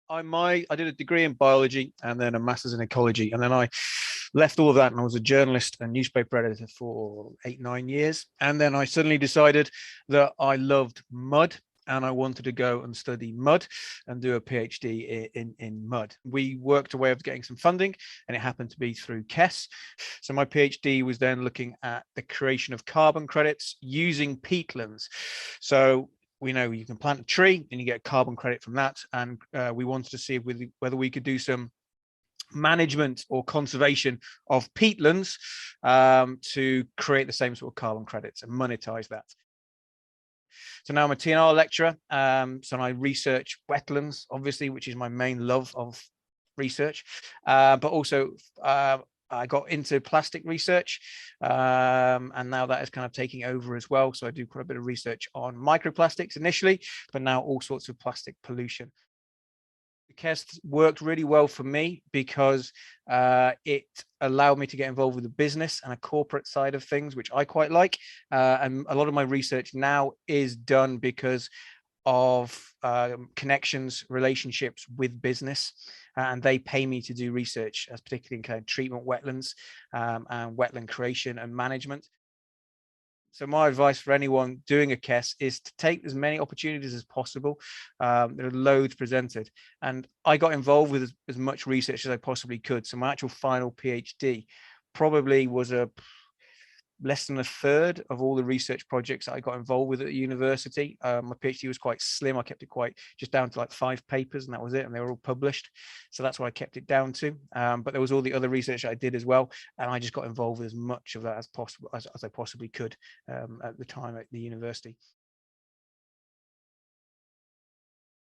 I did a degree in biology and then a master's in ecology, and then I left all of that and I was a journalist and newspaper editor for 8-9 years, and then I suddenly decided that I loved mud and I wanted to go and study mud and do a PhD in mud. We worked a way of getting some funding, and it happened to be through KESS. So my PhD was then looking at the creation of carbon credits using peatlands. So we know you can plant a tree and you get carbon credit from that. And we wanted to see whether we could do some management or conservation of peatlands to create the same sort of carbon credits and monetize that. So now I'm a TNR lecturer. So I research wetlands, obviously, which is my main love of research, but also I got into plastic research, and now that is kind of taking over as well. So I do quite a bit of research on microplastics initially, but now all sorts of plastic pollution. KESS worked really well for me because it allowed me to get involved with the business and a corporate side of things, which I quite like. And a lot of my research now is done because of connections, relationships with business, and they pay me to do research, as particularly in kind of treatment wetlands and wetland creation and management. So my advice for anyone doing a KESS is to take as many opportunities as possible. There are loads presented, and I got involved with as much research as I possibly could. So my actual final PhD probably was less than a third of all the research projects that I got involved with at the university. My PhD was quite slim. I kept it quite just down to like 5 papers, and that was it. And they were all published. So that's what I kept it down to. But there was all the other research I did as well. And I just got involved with as much of that as possible, as I possibly could at the time at the university.